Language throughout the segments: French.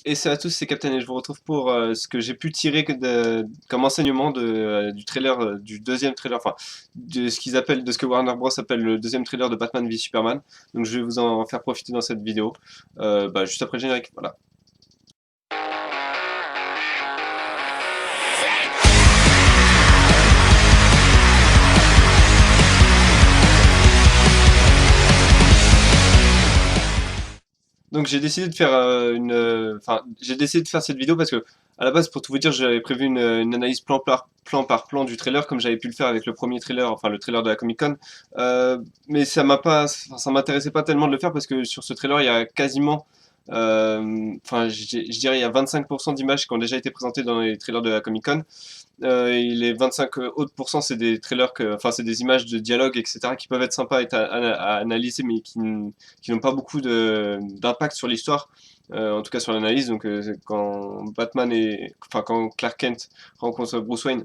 Et salut à tous, c'est Captain et je vous retrouve pour ce que j'ai pu tirer comme enseignement du trailer, du deuxième trailer, enfin de ce qu'ils appellent, de ce que Warner Bros appelle le deuxième trailer de Batman v Superman. Donc je vais vous en faire profiter dans cette vidéo, juste après le générique. Voilà. Donc j'ai décidé de faire j'ai décidé de faire cette vidéo parce que à la base, pour tout vous dire, j'avais prévu une analyse plan par plan du trailer, comme j'avais pu le faire avec le premier trailer, enfin le trailer de la Comic Con. Mais ça m'intéressait pas tellement de le faire parce que sur ce trailer, il y a quasiment, je dirais, il y a 25% d'images qui ont déjà été présentées dans les trailers de la Comic Con. Et les 25 autres pourcents, c'est des trailers c'est des images de dialogue, etc., qui peuvent être sympas à analyser, mais qui n'ont pas beaucoup d'impact sur l'histoire, en tout cas sur l'analyse. Donc, quand Clark Kent rencontre Bruce Wayne,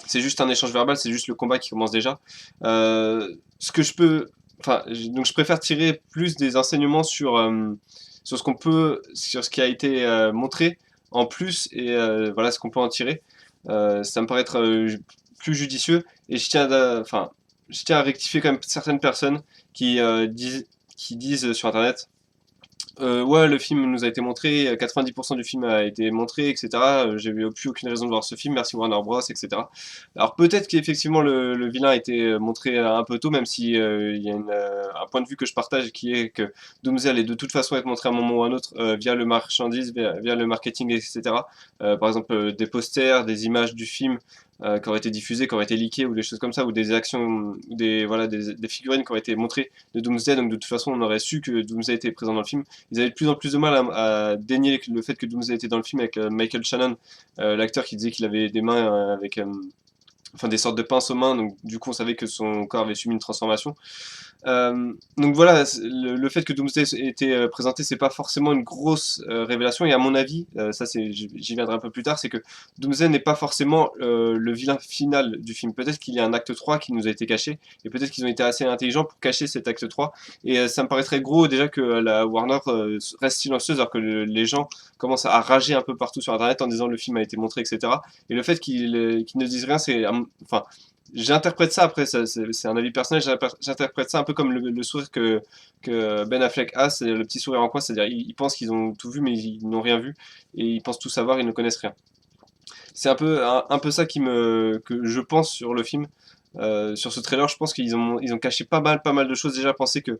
c'est juste un échange verbal, c'est juste le combat qui commence déjà. Ce que je peux, donc je préfère tirer plus des enseignements sur ce qui a été montré en plus, et voilà ce qu'on peut en tirer. Ça me paraît être plus judicieux, et je tiens à rectifier quand même certaines personnes qui disent sur internet, ouais, le film nous a été montré, 90% du film a été montré, etc. J'ai eu plus aucune raison de voir ce film, merci Warner Bros, etc. Alors peut-être qu'effectivement le vilain a été montré un peu tôt, même si il y a un point de vue que je partage, qui est que Doomsday allait de toute façon être montré à un moment ou à un autre, via le marchandise, via le marketing, etc. Par exemple, des posters, des images du film qui auraient été diffusées, qui auraient été leakées, ou des choses comme ça, ou des actions, des figurines qui auraient été montrées de Doomsday. Donc de toute façon, on aurait su que Doomsday était présent dans le film. Ils avaient de plus en plus de mal à dénier le fait que Doomsday était dans le film, avec Michael Shannon, l'acteur, qui disait qu'il avait des mains des sortes de pinces aux mains, donc du coup on savait que son corps avait subi une transformation. Donc voilà, le fait que Doomsday ait été présenté, c'est pas forcément une grosse révélation, et à mon avis, j'y viendrai un peu plus tard, c'est que Doomsday n'est pas forcément le vilain final du film. Peut-être qu'il y a un acte 3 qui nous a été caché, et peut-être qu'ils ont été assez intelligents pour cacher cet acte 3, et ça me paraîtrait gros déjà que la Warner reste silencieuse, alors que les gens commencent à rager un peu partout sur internet en disant le film a été montré, etc. Et le fait qu'ils ne disent rien, j'interprète ça, après, c'est un avis personnel, j'interprète ça un peu comme le sourire que Ben Affleck a, c'est le petit sourire en coin, c'est-à-dire ils pensent qu'ils ont tout vu, mais ils n'ont rien vu, et ils pensent tout savoir, ils ne connaissent rien. C'est un peu ça que je pense sur le film. Sur ce trailer, je pense ils ont caché pas mal de choses. Déjà, penser que,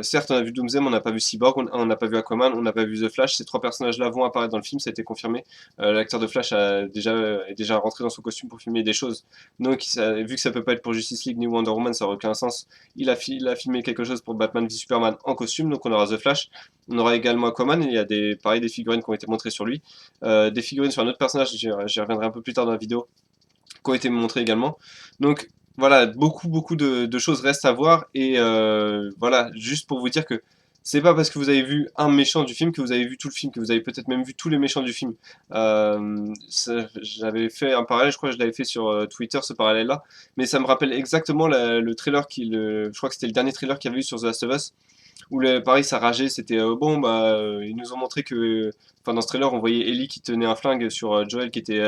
certes, on a vu Doomsday, mais on n'a pas vu Cyborg, on n'a pas vu Aquaman, on n'a pas vu The Flash. Ces trois personnages-là vont apparaître dans le film, ça a été confirmé. L'acteur de Flash est déjà rentré dans son costume pour filmer des choses. Donc, vu que ça peut pas être pour Justice League ni Wonder Woman, ça n'aurait aucun sens. Il a filmé quelque chose pour Batman v Superman en costume, donc on aura The Flash. On aura également Aquaman, il y a des figurines qui ont été montrées sur lui. Des figurines sur un autre personnage, j'y reviendrai un peu plus tard dans la vidéo, qui ont été montrées également. Donc voilà, beaucoup de choses restent à voir, et voilà, juste pour vous dire que c'est pas parce que vous avez vu un méchant du film que vous avez vu tout le film, que vous avez peut-être même vu tous les méchants du film. J'avais fait un parallèle, je crois que je l'avais fait sur Twitter, ce parallèle-là, mais ça me rappelle exactement le trailer je crois que c'était le dernier trailer qu'il y avait eu sur The Last of Us, où pareil, ça rageait, c'était ils nous ont montré dans ce trailer, on voyait Ellie qui tenait un flingue sur Joel qui était,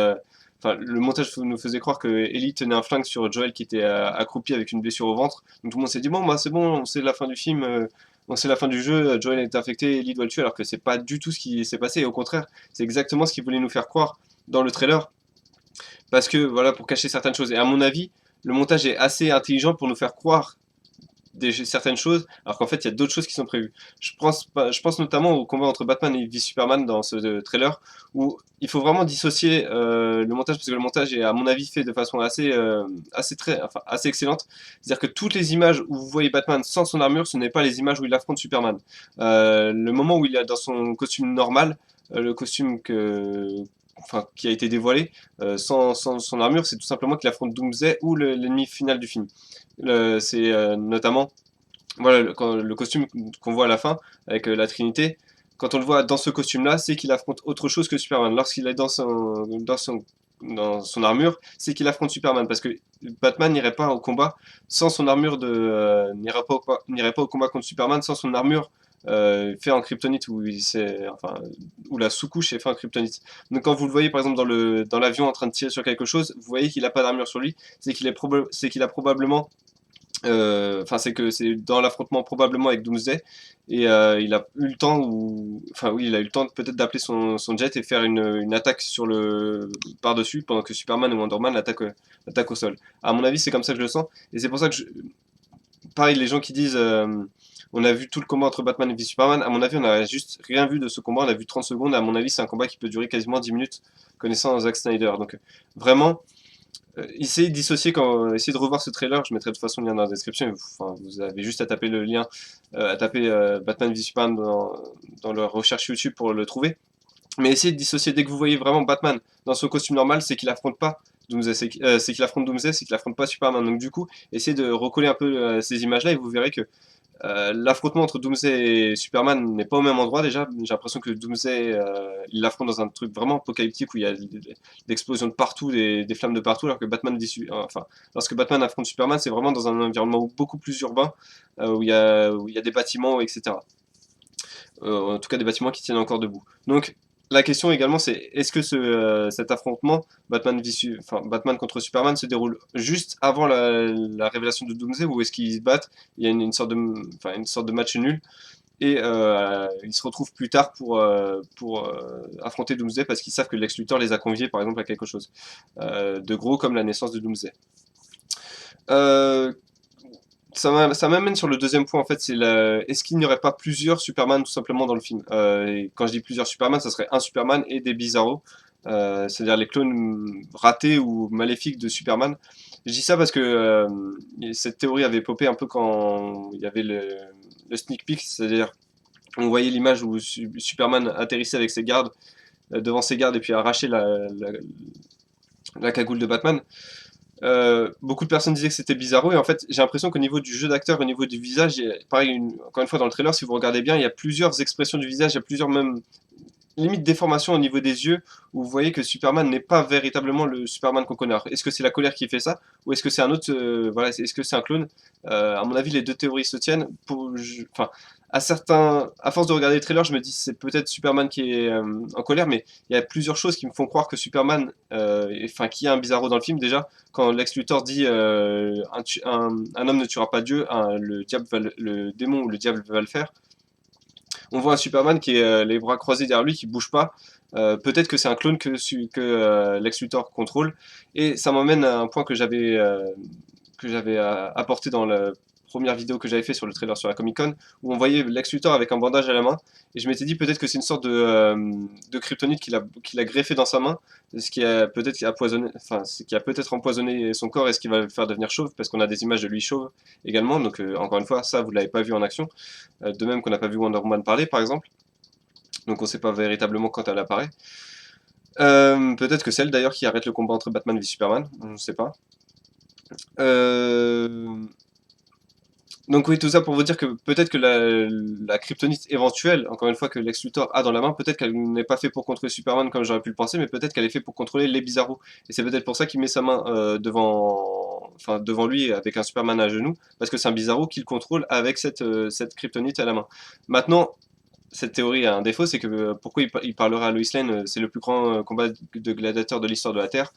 le montage nous faisait croire que Ellie tenait un flingue sur Joel qui était accroupi avec une blessure au ventre. Donc tout le monde s'est dit, bon, bah c'est bon, on sait la fin du film, on sait la fin du jeu, Joel est infecté, Ellie doit le tuer, alors que c'est pas du tout ce qui s'est passé, et au contraire, c'est exactement ce qu'ils voulaient nous faire croire dans le trailer, parce que voilà, pour cacher certaines choses. Et à mon avis, le montage est assez intelligent pour nous faire croire certaines choses, alors qu'en fait il y a d'autres choses qui sont prévues. Je pense notamment au combat entre Batman et Superman dans ce trailer, où il faut vraiment dissocier le montage, parce que le montage est à mon avis fait de façon assez excellente. C'est-à-dire que toutes les images où vous voyez Batman sans son armure, ce n'est pas les images où il affronte Superman. Le moment où il est dans son costume normal, le costume qui a été dévoilé, sans son armure, c'est tout simplement qu'il affronte Doomsday ou l'ennemi final du film. C'est notamment, voilà, le costume qu'on voit à la fin avec la Trinité. Quand on le voit dans ce costume-là, c'est qu'il affronte autre chose que Superman. Lorsqu'il est dans son armure, c'est qu'il affronte Superman, parce que Batman n'irait pas au combat sans son armure n'irait pas au combat contre Superman sans son armure fait en kryptonite, enfin, où la sous-couche est faite en kryptonite. Donc quand vous le voyez par exemple dans l'avion en train de tirer sur quelque chose, vous voyez qu'il n'a pas d'armure sur lui, c'est qu'il a probablement enfin, c'est que c'est dans l'affrontement probablement avec Doomsday, et il a eu le temps, enfin oui, il a eu le temps peut-être d'appeler son jet et faire une attaque par-dessus, pendant que Superman ou Wonder Man l'attaquent au sol. À mon avis, c'est comme ça que je le sens, et c'est pour ça que pareil, les gens qui disent on a vu tout le combat entre Batman et Superman, à mon avis, on n'a juste rien vu de ce combat, on a vu 30 secondes, à mon avis, c'est un combat qui peut durer quasiment 10 minutes, connaissant Zack Snyder. Donc vraiment, essayez de dissocier essayez de revoir ce trailer, je mettrai de toute façon le lien dans la description, enfin, vous avez juste à taper le lien, à taper Batman v Superman dans leur recherche YouTube pour le trouver. Mais essayez de dissocier dès que vous voyez vraiment Batman dans son costume normal, c'est qu'il affronte pas Doomsday, c'est qu'il affronte Doomsday, c'est qu'il affronte pas Superman. Donc du coup, essayez de recoller un peu ces images-là et vous verrez que l'affrontement entre Doomsday et Superman n'est pas au même endroit déjà. J'ai l'impression que Doomsday, il l'affronte dans un truc vraiment apocalyptique où il y a des explosions de partout, des flammes de partout, alors que enfin, lorsque Batman affronte Superman, c'est vraiment dans un environnement beaucoup plus urbain, où il y a des bâtiments, etc. En tout cas des bâtiments qui tiennent encore debout. Donc la question également c'est est-ce que cet affrontement Batman contre Superman se déroule juste avant la révélation de Doomsday, ou est-ce qu'ils se battent, il y a une sorte de match nul et ils se retrouvent plus tard pour affronter Doomsday parce qu'ils savent que Lex Luthor les a conviés par exemple à quelque chose de gros comme la naissance de Doomsday. Euh, ça m'amène sur le deuxième point, en fait, est-ce qu'il n'y aurait pas plusieurs Superman tout simplement dans le film? Et quand je dis plusieurs Superman, ça serait un Superman et des Bizarros, c'est-à-dire les clones ratés ou maléfiques de Superman. Je dis ça parce que cette théorie avait popé un peu quand il y avait le sneak peek, c'est-à-dire on voyait l'image où Superman atterrissait avec ses gardes, devant ses gardes, et puis arrachait la cagoule de Batman. Beaucoup de personnes disaient que c'était Bizarro, et en fait j'ai l'impression qu'au niveau du jeu d'acteur, au niveau du visage, pareil, encore une fois dans le trailer, si vous regardez bien, il y a plusieurs expressions du visage, il y a plusieurs même limite déformation au niveau des yeux, où vous voyez que Superman n'est pas véritablement le Superman qu'on connaît. Est-ce que c'est la colère qui fait ça, ou est-ce que c'est un autre, voilà, est-ce que c'est un clone? À mon avis, les deux théories se tiennent. Enfin, à force de regarder les trailers, je me dis c'est peut-être Superman qui est en colère, mais il y a plusieurs choses qui me font croire que Superman, enfin, qu'il y a un Bizarro dans le film déjà. Quand Lex Luthor dit un homme ne tuera pas Dieu, le démon ou le diable va le faire, on voit un Superman qui est les bras croisés derrière lui, qui bouge pas. Peut-être que c'est un clone que Lex Luthor contrôle. Et ça m'emmène à un point que j'avais apporté dans la première vidéo que j'avais fait sur le trailer sur la Comic Con, où on voyait Lex Luthor avec un bandage à la main. Et je m'étais dit peut-être que c'est une sorte de kryptonite qu'il a greffé dans sa main, ce qui a peut-être empoisonné, enfin, ce qui a peut-être empoisonné son corps et ce qui va le faire devenir chauve, parce qu'on a des images de lui chauve également. Donc encore une fois, ça vous l'avez pas vu en action. De même qu'on n'a pas vu Wonder Woman parler, par exemple. Donc on ne sait pas véritablement quand elle apparaît. Peut-être que c'est elle d'ailleurs qui arrête le combat entre Batman et Superman, on ne sait pas. Euh, Donc oui, tout ça pour vous dire que peut-être que la kryptonite éventuelle, encore une fois que Lex Luthor a dans la main, peut-être qu'elle n'est pas faite pour contrôler Superman comme j'aurais pu le penser, mais peut-être qu'elle est faite pour contrôler les Bizarros. Et c'est peut-être pour ça qu'il met sa main devant lui avec un Superman à genoux, parce que c'est un Bizarro qu'il contrôle avec cette kryptonite à la main. Maintenant, cette théorie a un défaut, c'est que pourquoi il parlerait à Lois Lane, c'est le plus grand combat de gladiateurs de l'histoire de la Terre,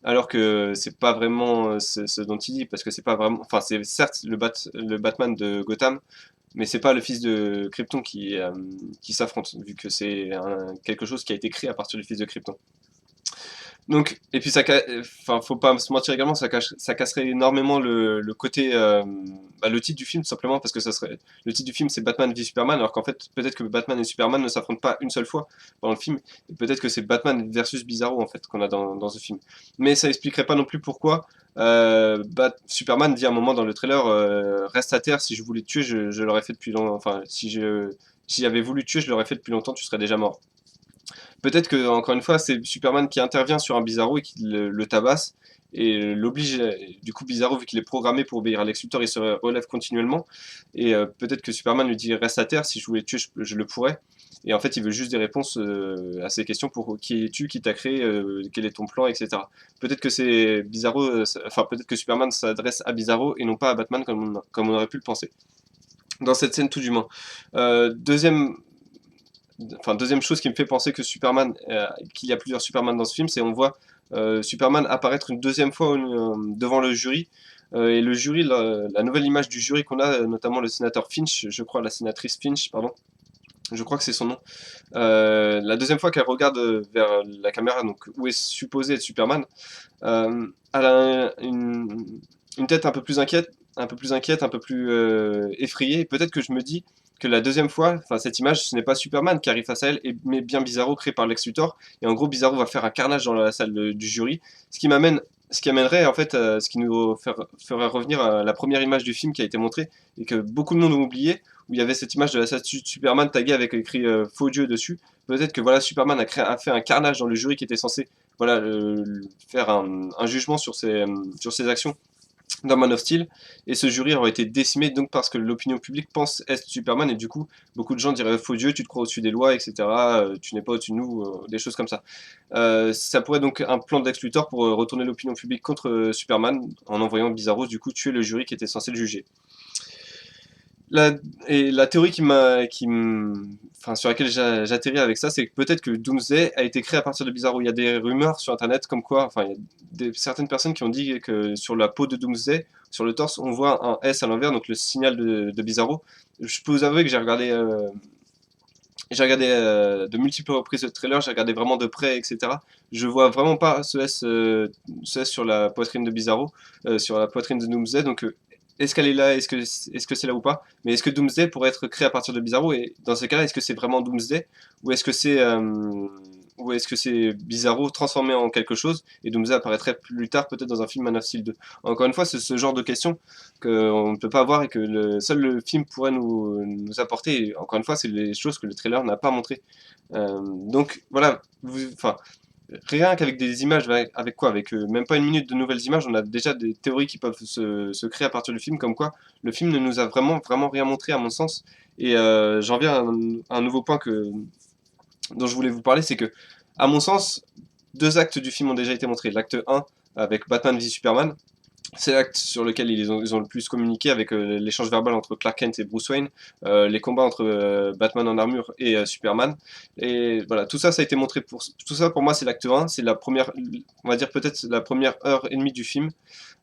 alors que c'est pas vraiment ce dont il dit, parce que c'est pas vraiment, enfin c'est certes le Batman de Gotham, mais c'est pas le fils de Krypton qui s'affronte, vu que c'est quelque chose qui a été créé à partir du fils de Krypton. Donc, et puis enfin, faut pas se mentir également, ça casserait énormément le côté, le titre du film, tout simplement, parce que le titre du film c'est Batman v Superman, alors qu'en fait, peut-être que Batman et Superman ne s'affrontent pas une seule fois dans le film, et peut-être que c'est Batman versus Bizarro, en fait, qu'on a dans ce film. Mais ça expliquerait pas non plus pourquoi Superman dit à un moment dans le trailer, reste à terre, si je voulais te tuer, je l'aurais fait depuis longtemps, enfin, si j'avais voulu te tuer, je l'aurais fait depuis longtemps, tu serais déjà mort. Peut-être que, encore une fois, c'est Superman qui intervient sur un Bizarro et qui le tabasse et l'oblige. Du coup, Bizarro, vu qu'il est programmé pour obéir à Lex Luthor, il se relève continuellement. Et peut-être que Superman lui dit reste à terre, si je voulais te tuer, je le pourrais. Et en fait, il veut juste des réponses à ces questions pour qui es-tu, qui t'a créé, quel est ton plan, etc. Peut-être que c'est Bizarro, enfin peut-être que Superman s'adresse à Bizarro et non pas à Batman comme on aurait pu le penser. dans cette scène tout du moins. Deuxième, deuxième chose qui me fait penser que qu'il y a plusieurs Superman dans ce film, c'est on voit Superman apparaître une deuxième fois devant le jury. Et le jury, la nouvelle image du jury qu'on a, notamment le sénateur Finch, je crois, la sénatrice Finch, pardon, je crois que c'est son nom. La deuxième fois qu'elle regarde vers la caméra, donc où est supposé être Superman, elle a une tête un peu plus effrayée. Peut-être que je me dis que la deuxième fois, enfin cette image, ce n'est pas Superman qui arrive face à elle, mais bien Bizarro créé par Lex Luthor. Et en gros, Bizarro va faire un carnage dans la salle du jury, ce qui amènerait en fait, ce qui nous ferait revenir à la première image du film qui a été montrée et que beaucoup de monde ont oublié, où il y avait cette image de la statue de Superman taguée avec écrit faux Dieu dessus. Peut-être que voilà, Superman a fait un carnage dans le jury qui était censé voilà, faire un jugement sur ses actions dans Man of Steel, et ce jury aurait été décimé donc parce que l'opinion publique pense être Superman, et du coup, beaucoup de gens diraient faux Dieu, tu te crois au-dessus des lois, etc., tu n'es pas au-dessus de nous, des choses comme ça. Ça pourrait donc un plan d'Ex Luthor pour retourner l'opinion publique contre Superman, en envoyant Bizarro, du coup, tuer le jury qui était censé le juger. La, et la théorie enfin, sur laquelle j'atterris avec ça, c'est que peut-être que Doomsday a été créé à partir de Bizarro. Il y a des rumeurs sur Internet comme quoi, enfin, il y a certaines personnes qui ont dit que sur la peau de Doomsday, sur le torse, on voit un S à l'envers, donc le signal de Bizarro. Je peux vous avouer que j'ai regardé de multiples reprises le trailer, j'ai regardé vraiment de près, etc. Je vois vraiment pas ce S sur la poitrine de Bizarro, sur la poitrine de Doomsday, donc est-ce qu'elle est là, est-ce que c'est là ou pas? Mais est-ce que Doomsday pourrait être créé à partir de Bizarro? Et dans ces cas-là, est-ce que c'est vraiment Doomsday? Ou est-ce que c'est Bizarro transformé en quelque chose et Doomsday apparaîtrait plus tard peut-être dans un film Man of Steel 2? Encore une fois, c'est ce genre de questions qu'on ne peut pas voir et que seul le film pourrait nous apporter. Et encore une fois, c'est les choses que le trailer n'a pas montré. Donc voilà, enfin, rien qu'avec des images, avec quoi? Avec même pas une minute de nouvelles images, on a déjà des théories qui peuvent se créer à partir du film, comme quoi le film ne nous a vraiment rien montré à mon sens. Et j'en viens à un nouveau point dont je voulais vous parler, c'est que, à mon sens, deux actes du film ont déjà été montrés. L'acte 1 avec Batman v Superman, c'est l'acte sur lequel ils ont le plus communiqué avec l'échange verbal entre Clark Kent et Bruce Wayne, les combats entre Batman en armure et Superman. Et voilà, tout ça, ça a été montré tout ça pour moi, c'est l'acte 1, c'est la première, on va dire peut-être la première heure et demie du film.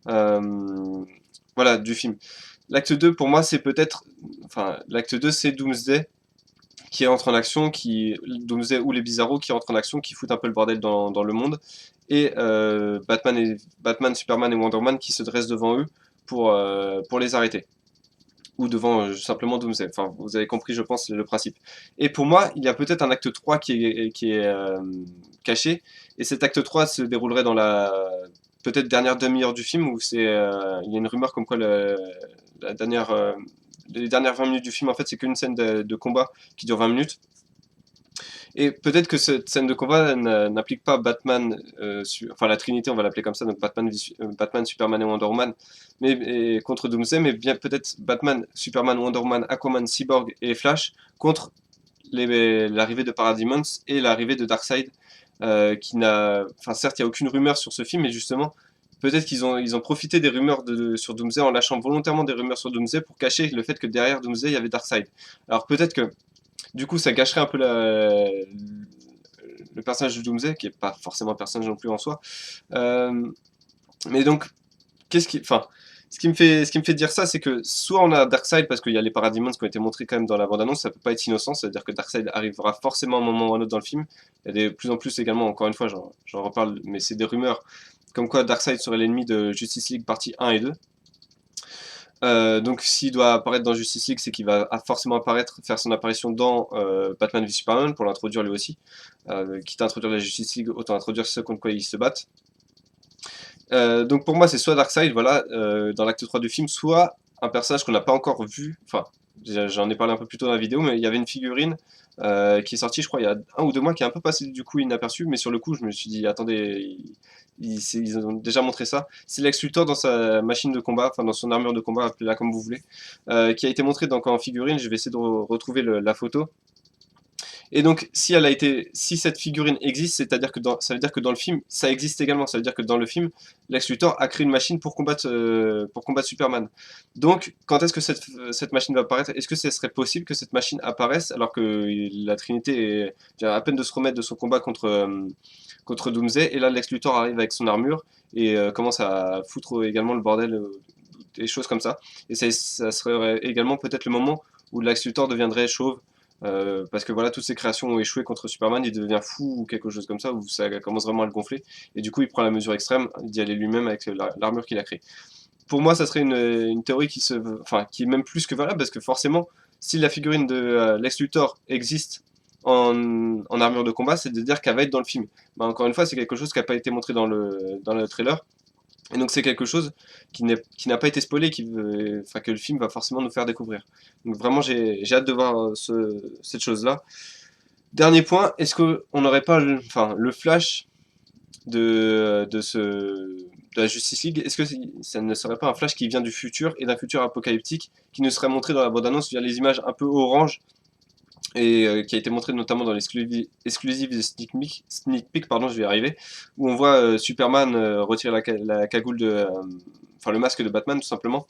Voilà, du film. L'acte 2 pour moi, c'est peut-être, enfin, l'acte 2 c'est Doomsday qui entre en action, Doomsday ou les Bizarros qui entrent en action, qui foutent un peu le bordel dans le monde, et Batman, Superman et Wonder Man qui se dressent devant eux pour les arrêter. Ou devant simplement Doomsday. Enfin, vous avez compris, je pense, le principe. Et pour moi, il y a peut-être un acte 3 qui est caché, et cet acte 3 se déroulerait dans la peut-être dernière demi-heure du film, où il y a une rumeur comme quoi la dernière, les dernières 20 minutes du film, en fait, c'est qu'une scène de combat qui dure 20 minutes. Et peut-être que cette scène de combat n'implique pas Batman, enfin la Trinité, on va l'appeler comme ça, donc Batman, Superman et Wonder Woman, contre Doomsday, mais bien peut-être Batman, Superman, Wonder Woman, Aquaman, Cyborg et Flash contre l'arrivée de Parademons et l'arrivée de Darkseid, qui n'a, enfin certes il n'y a aucune rumeur sur ce film, mais justement peut-être ils ont profité des rumeurs sur Doomsday en lâchant volontairement des rumeurs sur Doomsday pour cacher le fait que derrière Doomsday il y avait Darkseid. Alors peut-être que du coup, ça gâcherait un peu le personnage de Doomsday, qui est pas forcément un personnage non plus en soi. Euh, mais donc, enfin, ce qui me fait dire ça, c'est que soit on a Darkseid parce qu'il y a les Parademons qui ont été montrés quand même dans la bande-annonce, ça peut pas être innocent, c'est-à-dire que Darkseid arrivera forcément à un moment ou à un autre dans le film. Il y a de plus en plus également, encore une fois, j'en reparle, mais c'est des rumeurs comme quoi Darkseid serait l'ennemi de Justice League partie 1 et 2. Donc s'il doit apparaître dans Justice League, c'est qu'il va forcément faire son apparition dans Batman v Superman pour l'introduire lui aussi. Quitte à introduire la Justice League, autant introduire ceux contre quoi ils se battent. Donc pour moi, c'est soit Darkseid, voilà, dans l'acte 3 du film, soit un personnage qu'on n'a pas encore vu. Enfin, j'en ai parlé un peu plus tôt dans la vidéo, mais il y avait une figurine qui est sortie, je crois, il y a 1 ou 2 mois, qui est un peu passée du coup inaperçue, mais sur le coup, je me suis dit, attendez, ils ont déjà montré ça. C'est Lex Luthor dans sa machine de combat, enfin dans son armure de combat, appelez-la comme vous voulez, qui a été montré donc en figurine. Je vais essayer de retrouver la photo. Et donc, si cette figurine existe, c'est-à-dire que ça veut dire que dans le film, ça existe également. Ça veut dire que dans le film, Lex Luthor a créé une machine pour combattre Superman. Donc, quand est-ce que cette machine va apparaître? Est-ce que ce serait possible que cette machine apparaisse alors que la Trinité vient à peine de se remettre de son combat contre Doomsday, et là Lex Luthor arrive avec son armure et commence à foutre également le bordel, des choses comme ça. Et ça serait également peut-être le moment où Lex Luthor deviendrait chauve, parce que voilà, toutes ses créations ont échoué contre Superman, il devient fou ou quelque chose comme ça, où ça commence vraiment à le gonfler, et du coup il prend la mesure extrême d'y aller lui-même avec l'armure qu'il a créée. Pour moi, ça serait une théorie qui est même plus que valable, parce que forcément, si la figurine de Lex Luthor existe en armure de combat, c'est de dire qu'elle va être dans le film. Bah, encore une fois, c'est quelque chose qui n'a pas été montré dans le trailer, et donc c'est quelque chose qui n'a pas été spoilé, que le film va forcément nous faire découvrir. Donc vraiment, j'ai hâte de voir cette chose-là. Dernier point, est-ce qu'on n'aurait pas le Flash de la Justice League? Est-ce que ça ne serait pas un Flash qui vient du futur, et d'un futur apocalyptique, qui nous serait montré dans la bande-annonce via les images un peu orange, et qui a été montré notamment dans l'exclusive sneak peek, pardon, je vais y arriver, où on voit Superman retirer la cagoule le masque de Batman, tout simplement.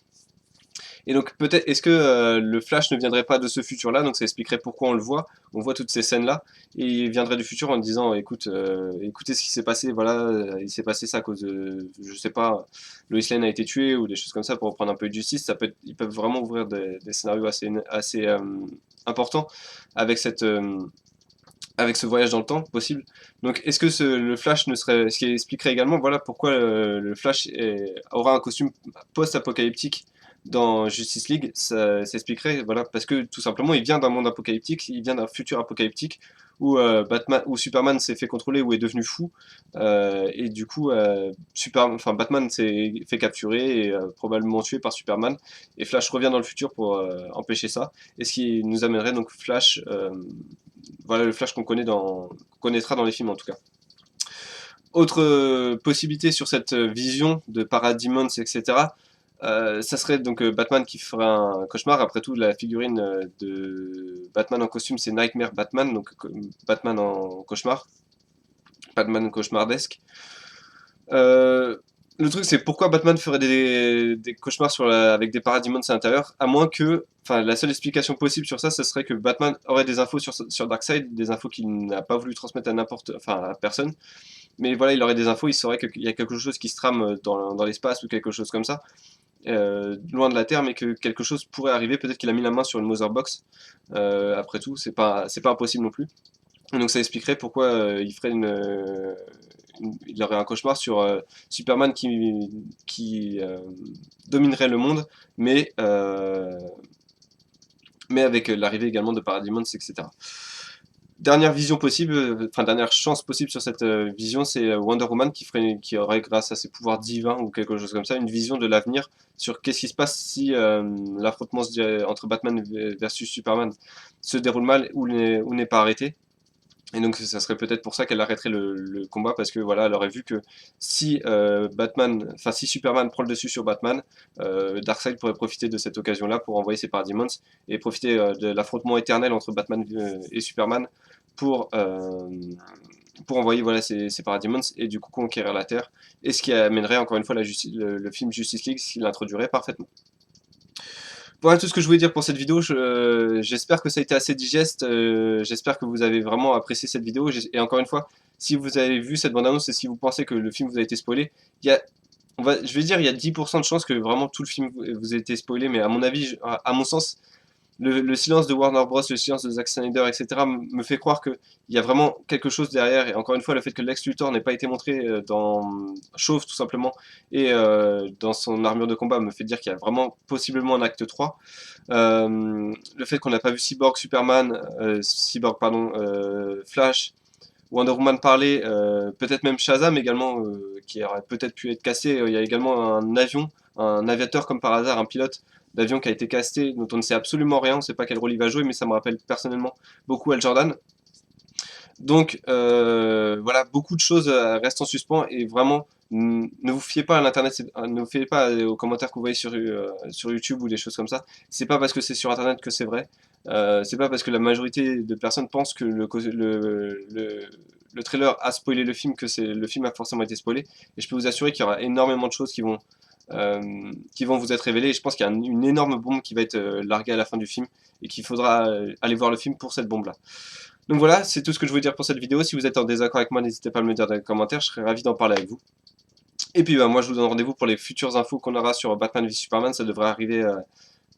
Et donc peut-être, est-ce que le Flash ne viendrait pas de ce futur-là? Donc ça expliquerait pourquoi on voit toutes ces scènes-là, et il viendrait du futur en disant, écoute, écoutez ce qui s'est passé, voilà, il s'est passé ça à cause de, je sais pas, Lois Lane a été tuée, ou des choses comme ça, pour reprendre un peu de justice. Ils peuvent vraiment ouvrir des scénarios assez importants avec avec ce voyage dans le temps possible. Donc est-ce que le Flash ne serait, ce qui expliquerait également, voilà, pourquoi le Flash aura un costume post-apocalyptique dans Justice League, ça s'expliquerait, voilà, parce que tout simplement il vient d'un monde apocalyptique, il vient d'un futur apocalyptique où où Superman s'est fait contrôler, ou est devenu fou, et du coup Batman s'est fait capturer et probablement tué par Superman, et Flash revient dans le futur pour empêcher ça, et ce qui nous amènerait donc Flash, voilà, le Flash qu'on connaîtra dans les films en tout cas. Autre possibilité sur cette vision de Parademons, etc. Ça serait donc Batman qui ferait un cauchemar. Après tout, la figurine de Batman en costume, c'est Nightmare Batman, donc Batman en cauchemar, Batman cauchemardesque. Euh, le truc, c'est pourquoi Batman ferait des cauchemars avec des parademons à l'intérieur, à moins que, la seule explication possible sur ça, ce serait que Batman aurait des infos sur Darkseid, des infos qu'il n'a pas voulu transmettre à personne. Mais voilà, il aurait des infos, il saurait qu'il y a quelque chose qui se trame dans l'espace, ou quelque chose comme ça, loin de la Terre, mais que quelque chose pourrait arriver. Peut-être qu'il a mis la main sur une Mother Box. Après tout, c'est pas impossible non plus. Et donc ça expliquerait pourquoi il aurait un cauchemar sur Superman qui dominerait le monde, mais avec l'arrivée également de Parademons, etc. Dernière vision possible, dernière chance possible sur cette vision, c'est Wonder Woman qui aurait, grâce à ses pouvoirs divins ou quelque chose comme ça, une vision de l'avenir sur qu'est-ce qui se passe si l'affrontement entre Batman versus Superman se déroule mal, ou n'est pas arrêté. Et donc ça serait peut-être pour ça qu'elle arrêterait le combat, parce que voilà, elle aurait vu que si si Superman prend le dessus sur Batman, Darkseid pourrait profiter de cette occasion-là pour envoyer ses Parademons, et profiter de l'affrontement éternel entre Batman et Superman pour, euh, pour envoyer, voilà, ces Parademons, et du coup conquérir la Terre, et ce qui amènerait encore une fois le film Justice League, s'il l'introduirait parfaitement. Voilà tout ce que je voulais dire pour cette vidéo. J'espère que ça a été assez digeste. J'espère que vous avez vraiment apprécié cette vidéo. Et encore une fois, si vous avez vu cette bande-annonce et si vous pensez que le film vous a été spoilé, je vais dire, il y a 10% de chances que vraiment tout le film vous ait été spoilé. Mais à mon avis, à mon sens, le silence de Warner Bros, le silence de Zack Snyder, etc. me fait croire qu'il y a vraiment quelque chose derrière. Et encore une fois, le fait que Lex Luthor n'ait pas été montré dans Chauve, tout simplement, et dans son armure de combat, me fait dire qu'il y a vraiment possiblement un acte 3. Le fait qu'on n'a pas vu Flash, Wonder Woman parler, peut-être même Shazam également, qui aurait peut-être pu être cassé. Il y a également un aviateur comme par hasard, un pilote d'avion qui a été casté, dont on ne sait absolument rien, on ne sait pas quel rôle il va jouer, mais ça me rappelle personnellement beaucoup Hal Jordan. Donc voilà, beaucoup de choses restent en suspens, et vraiment, ne vous fiez pas à l'internet, ne vous fiez pas aux commentaires que vous voyez sur YouTube ou des choses comme ça. C'est pas parce que c'est sur internet que c'est vrai. C'est pas parce que la majorité de personnes pensent que le trailer a spoilé le film que le film a forcément été spoilé. Et je peux vous assurer qu'il y aura énormément de choses qui vont vous être révélées. Et je pense qu'il y a une énorme bombe qui va être larguée à la fin du film et qu'il faudra aller voir le film pour cette bombe-là. Donc voilà, c'est tout ce que je voulais dire pour cette vidéo. Si vous êtes en désaccord avec moi, n'hésitez pas à me le dire dans les commentaires, je serais ravi d'en parler avec vous. Et puis bah, moi je vous donne rendez-vous pour les futures infos qu'on aura sur Batman v Superman, ça devrait arriver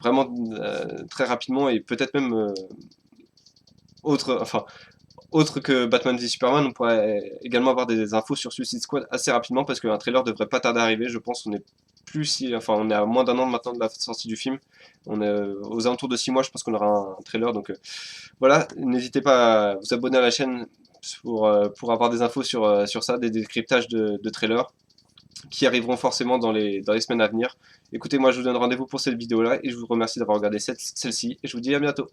vraiment très rapidement et peut-être même autre, enfin, autre que Batman v Superman, on pourrait également avoir des infos sur Suicide Squad assez rapidement parce qu'un trailer devrait pas tarder à arriver, je pense. Enfin, on est à moins d'un an maintenant de la sortie du film. On est aux alentours de 6 mois, je pense qu'on aura un trailer. Donc voilà, n'hésitez pas à vous abonner à la chaîne pour avoir des infos sur ça, des décryptages de trailers qui arriveront forcément dans les semaines à venir. Écoutez, moi je vous donne rendez-vous pour cette vidéo-là et je vous remercie d'avoir regardé celle-ci et je vous dis à bientôt.